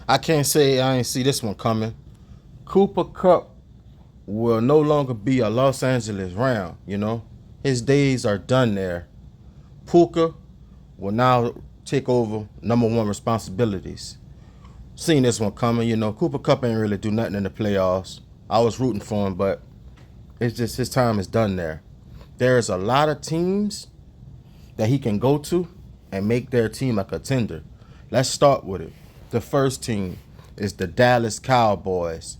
I can't say I ain't see this one coming. Cooper Kupp will no longer be a Los Angeles Ram, you know. His days are done there. Puka will now take over number one responsibilities. Seen this one coming, you know. Cooper Kupp ain't really do nothing in the playoffs. I was rooting for him, but it's just his time is done there. There's a lot of teams that he can go to and make their team a contender. Let's start with it. The first team is the Dallas Cowboys.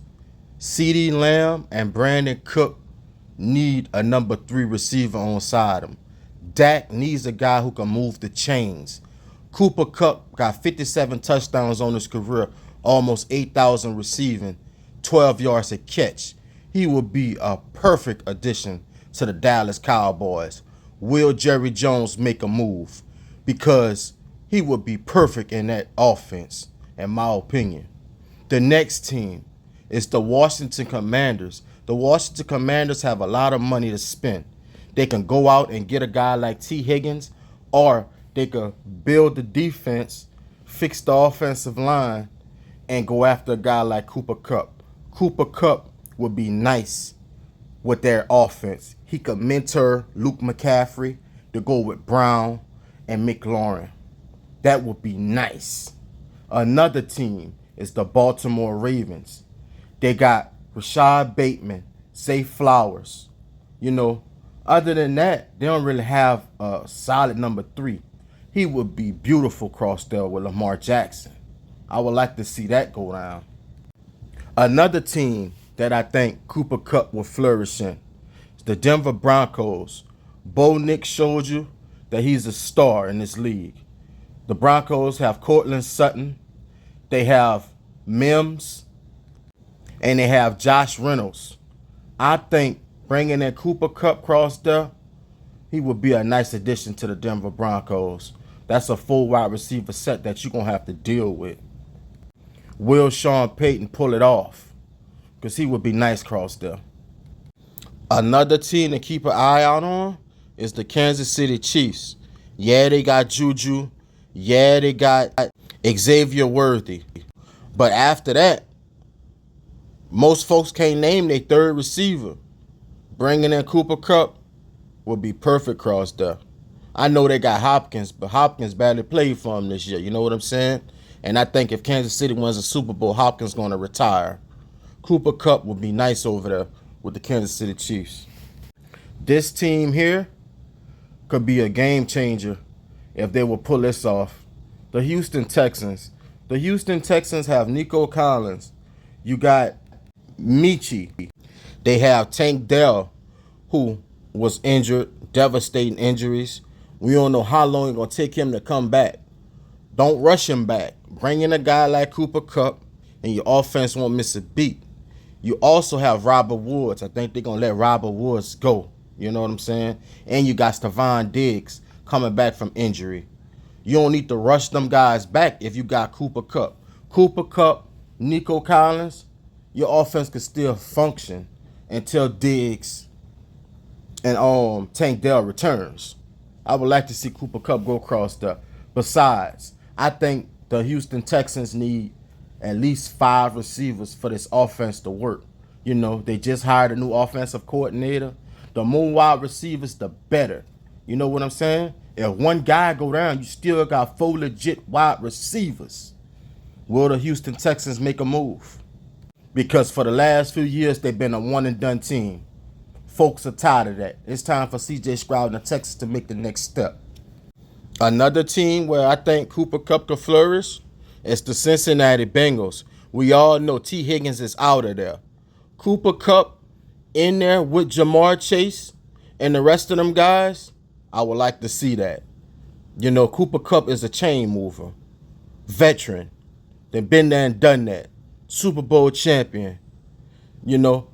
CeeDee Lamb and Brandon Cook need a number 3 receiver on side them. Dak needs a guy who can move the chains. Cooper Kupp got 57 touchdowns on his career, almost 8,000 receiving, 12 yards a catch. He will be a perfect addition to the Dallas Cowboys. Will Jerry Jones make a move? Because he would be perfect in that offense, in my opinion. The next team is the Washington Commanders. The Washington Commanders have a lot of money to spend. They can go out and get a guy like T. Higgins, or they could build the defense, fix the offensive line, and go after a guy like Cooper Kupp. Cooper Kupp would be nice with their offense. He could mentor Luke McCaffrey to go with Brown and McLaurin. That would be nice. Another team is the Baltimore Ravens. They got Rashad Bateman, Zay Flowers. You know, other than that, they don't really have a solid number 3. He would be beautiful crossed there with Lamar Jackson. I would like to see that go down. Another team that I think Cooper Kupp will flourish in is the Denver Broncos. Bo Nix showed you that he's a star in this league. The Broncos have Cortland Sutton. They have Mims. And they have Josh Reynolds. I think bringing in Cooper Kupp cross there, he would be a nice addition to the Denver Broncos. That's a full wide receiver set that you're going to have to deal with. Will Sean Payton pull it off? Because he would be nice cross there. Another team to keep an eye out on is the Kansas City Chiefs. Yeah, they got Juju. Yeah, they got Xavier Worthy. But after that, most folks can't name their third receiver. Bringing in Cooper Kupp would be perfect cross there. I know they got Hopkins, but Hopkins badly played for him this year. You know what I'm saying? And I think if Kansas City wins a Super Bowl, Hopkins going to retire. Cooper Kupp would be nice over there with the Kansas City Chiefs. This team here could be a game changer if they will pull this off. The Houston Texans. The Houston Texans have Nico Collins. You got Michi. They have Tank Dell, who was injured, devastating injuries. We don't know how long it's going to take him to come back. Don't rush him back. Bring in a guy like Cooper Kupp, and your offense won't miss a beat. You also have Robert Woods. I think they're going to let Robert Woods go. You know what I'm saying? And you got Stephon Diggs coming back from injury. You don't need to rush them guys back if you got Cooper Kupp. Cooper Kupp, Nico Collins, your offense could still function until Diggs and Tank Dell returns. I would like to see Cooper Kupp go across there. Besides, I think the Houston Texans need at least 5 receivers for this offense to work. You know, they just hired a new offensive coordinator. The more wide receivers, the better. You know what I'm saying? If one guy go down, you still got 4 legit wide receivers. Will the Houston Texans make a move? Because for the last few years, they've been a one-and-done team. Folks are tired of that. It's time for C.J. Stroud and the Texans to make the next step. Another team where I think Cooper Kupp could flourish is the Cincinnati Bengals. We all know T. Higgins is out of there. Cooper Kupp in there with Jamar Chase and the rest of them guys, I would like to see that. You know, Cooper Kupp is a chain mover. Veteran. They've been there and done that. Super Bowl champion. You know,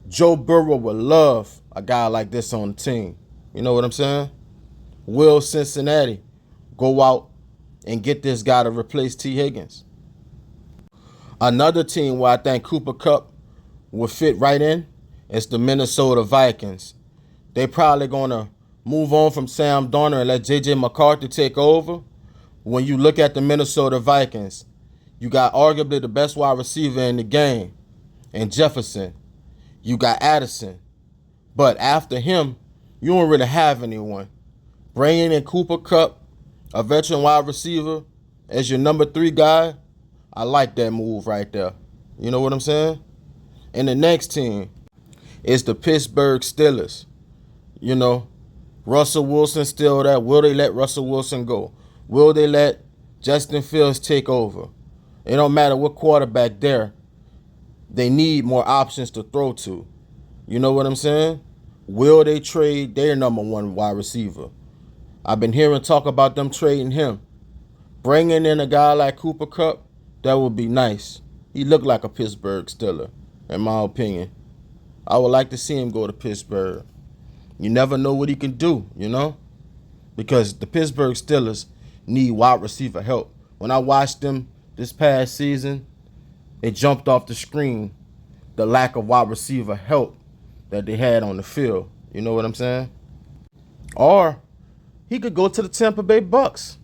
Joe Burrow would love a guy like this on the team. You know what I'm saying? Will Cincinnati go out and get this guy to replace T. Higgins? Another team where I think Cooper Kupp will fit right in is the Minnesota Vikings. They probably going to move on from Sam Darnold and let J.J. McCarthy take over. When you look at the Minnesota Vikings, You got arguably the best wide receiver in the game, and Jefferson. You got Addison. But after him, you don't really have anyone. Bringing in Cooper Kupp, a veteran wide receiver, as your number 3 guy, I like that move right there. You know what I'm saying? And the next team is the Pittsburgh Steelers. You know, Russell Wilson still there. Will they let Russell Wilson go? Will they let Justin Fields take over? It don't matter what quarterback there. They need more options to throw to. You know what I'm saying? Will they trade their number 1 wide receiver? I've been hearing talk about them trading him. Bringing in a guy like Cooper Kupp, that would be nice. He looked like a Pittsburgh Steeler, in my opinion. I would like to see him go to Pittsburgh. You never know what he can do, you know? Because the Pittsburgh Steelers need wide receiver help. When I watched them this past season, it jumped off the screen, the lack of wide receiver help that they had on the field. You know what I'm saying? Or he could go to the Tampa Bay Bucks.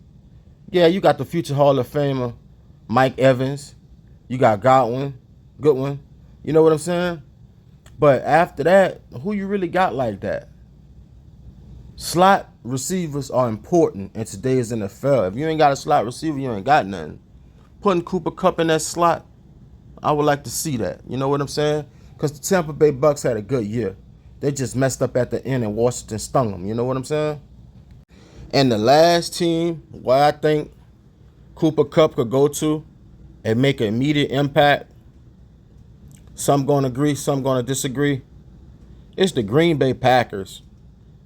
Yeah, you got the future Hall of Famer Mike Evans. You got Goodwin. You know what I'm saying? But after that, who you really got like that? Slot receivers are important in today's NFL. If you ain't got a slot receiver, you ain't got nothing. Putting Cooper Kupp in that slot, I would like to see that. You know what I'm saying? Because the Tampa Bay Bucks had a good year. They just messed up at the end and Washington stung them. You know what I'm saying? And the last team where I think Cooper Kupp could go to and make an immediate impact, some going to agree, some going to disagree, it's the Green Bay Packers.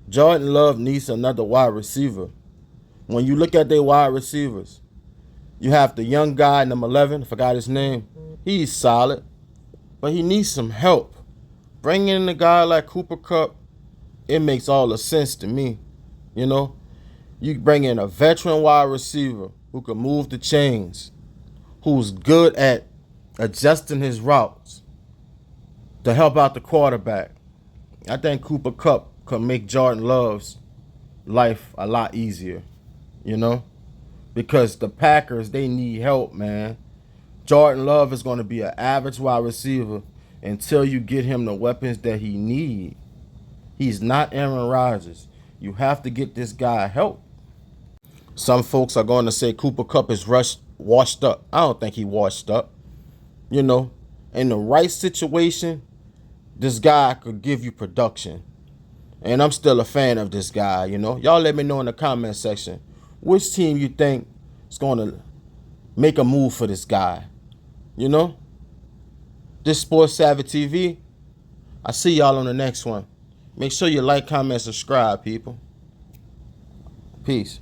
Jordan Love needs another wide receiver. When you look at their wide receivers, you have the young guy, number 11, I forgot his name. He's solid, but he needs some help. Bringing in a guy like Cooper Kupp, it makes all the sense to me. You know, you bring in a veteran wide receiver who can move the chains, who's good at adjusting his routes to help out the quarterback. I think Cooper Kupp could make Jordan Love's life a lot easier, you know, because the Packers, they need help, man. Jordan Love is going to be an average wide receiver until you get him the weapons that he needs. He's not Aaron Rodgers. You have to get this guy help. Some folks are going to say Cooper Kupp is washed up. I don't think he washed up. You know, in the right situation, this guy could give you production. And I'm still a fan of this guy, you know. Y'all let me know in the comment section which team you think is going to make a move for this guy. You know? This Sports Savvy TV. I see y'all on the next one. Make sure you like, comment, subscribe, people. Peace.